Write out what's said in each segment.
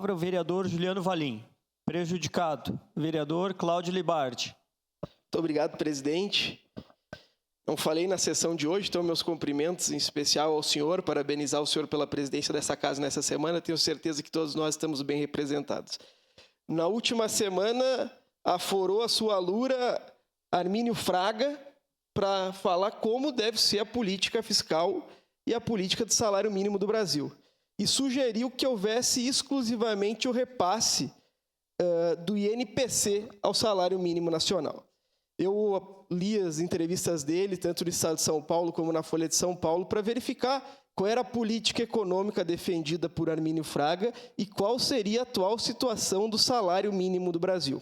O vereador Juliano Valim. Prejudicado, vereador Cláudio Libardi. Muito obrigado, presidente. Não falei na sessão de hoje, então meus cumprimentos em especial ao senhor, parabenizar o senhor pela presidência dessa casa nessa semana, tenho certeza que todos nós estamos bem representados. Na última semana, aforou a sua alura Armínio Fraga para falar como deve ser a política fiscal e a política de salário mínimo do Brasil. E sugeriu que houvesse exclusivamente o repasse do INPC ao salário mínimo nacional. Eu li as entrevistas dele, tanto no Estado de São Paulo como na Folha de São Paulo, para verificar qual era a política econômica defendida por Armínio Fraga e qual seria a atual situação do salário mínimo do Brasil.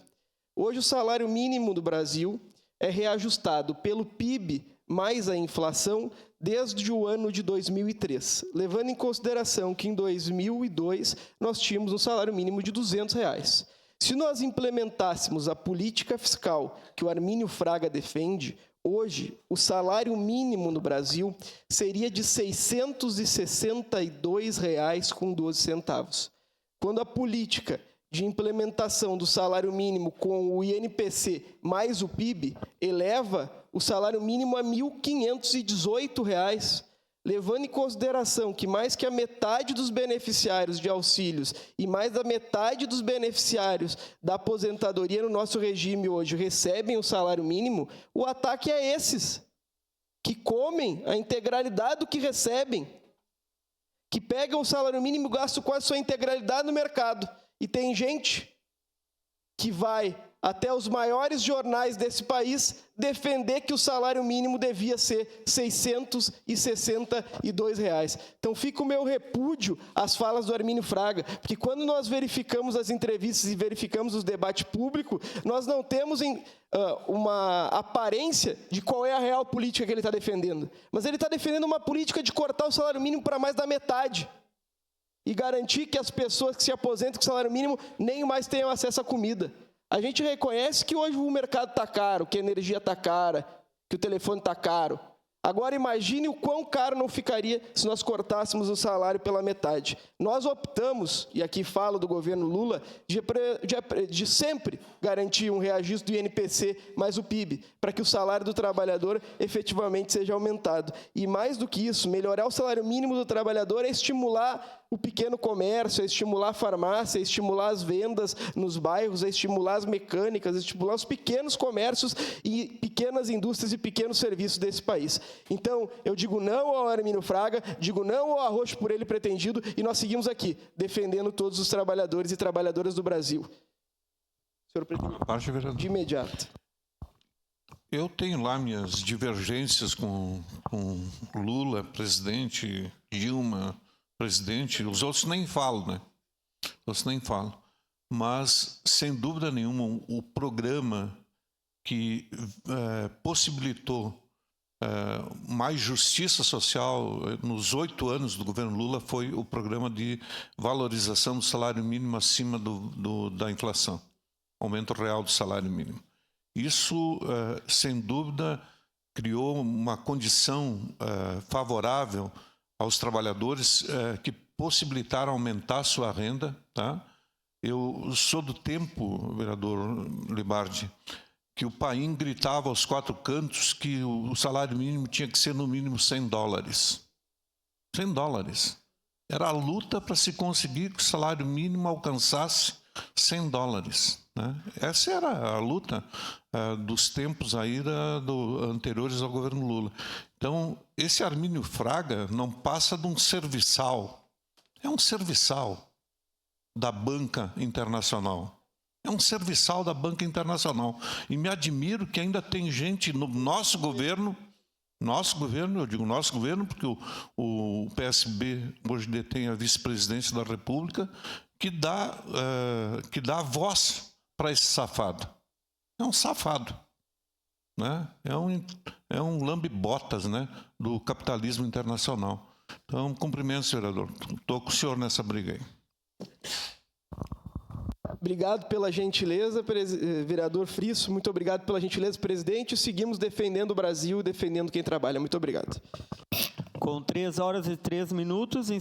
Hoje, o salário mínimo do Brasil é reajustado pelo PIB mais a inflação desde o ano de 2003, levando em consideração que em 2002 nós tínhamos um salário mínimo de R$200. Se nós implementássemos a política fiscal que o Armínio Fraga defende, hoje o salário mínimo no Brasil seria de R$ 662,12. Quando a política de implementação do salário mínimo com o INPC mais o PIB eleva o salário mínimo a R$ 1.518, levando em consideração que mais que a metade dos beneficiários de auxílios e mais da metade dos beneficiários da aposentadoria no nosso regime hoje recebem o salário mínimo, o ataque é esses, que comem a integralidade do que recebem, que pegam o salário mínimo e gastam quase sua integralidade no mercado. E tem gente que vai até os maiores jornais desse país defender que o salário mínimo devia ser R$ 662. Então, fica o meu repúdio às falas do Armínio Fraga, porque quando nós verificamos as entrevistas e verificamos os debates públicos, nós não temos uma aparência de qual é a real política que ele está defendendo. Mas ele está defendendo uma política de cortar o salário mínimo para mais da metade e garantir que as pessoas que se aposentam com salário mínimo nem mais tenham acesso à comida. A gente reconhece que hoje o mercado está caro, que a energia está cara, que o telefone está caro. Agora imagine o quão caro não ficaria se nós cortássemos o salário pela metade. Nós optamos, e aqui falo do governo Lula, de sempre garantir um reajuste do INPC mais o PIB, para que o salário do trabalhador efetivamente seja aumentado. E mais do que isso, melhorar o salário mínimo do trabalhador é estimular o pequeno comércio, é estimular a farmácia, é estimular as vendas nos bairros, é estimular as mecânicas, é estimular os pequenos comércios e pequenas indústrias e pequenos serviços desse país. Então, eu digo não ao Armínio Fraga, digo não ao arroxo por ele pretendido, e nós seguimos aqui, defendendo todos os trabalhadores e trabalhadoras do Brasil. Senhor presidente, de imediato. Eu tenho lá minhas divergências com Lula, presidente, Dilma, presidente, os outros nem falam, né? Os outros nem falam. Mas, sem dúvida nenhuma, o programa que possibilitou mais justiça social nos 8 anos do governo Lula foi o programa de valorização do salário mínimo acima da inflação, aumento real do salário mínimo. Isso, sem dúvida, criou uma condição favorável aos trabalhadores que possibilitaram aumentar a sua renda. Tá? Eu sou do tempo, vereador Libardi, que o Paim gritava aos 4 cantos que o salário mínimo tinha que ser no mínimo $100. $100. Era a luta para se conseguir que o salário mínimo alcançasse $100. Né? Essa era a luta dos tempos aí anteriores ao governo Lula. Então, esse Armínio Fraga não passa de um serviçal. É um serviçal da banca internacional. É um serviçal da banca internacional. E me admiro que ainda tem gente no nosso governo, eu digo nosso governo, porque o PSB hoje detém a vice-presidência da República, que dá voz para esse safado. É um safado. Né? É um lambe-botas, né, do capitalismo internacional. Então, cumprimento, vereador. Estou com o senhor nessa briga aí. Obrigado pela gentileza, vereador Frisso. Muito obrigado pela gentileza, presidente. Seguimos defendendo o Brasil, defendendo quem trabalha. Muito obrigado. Com 3 horas e 3 minutos,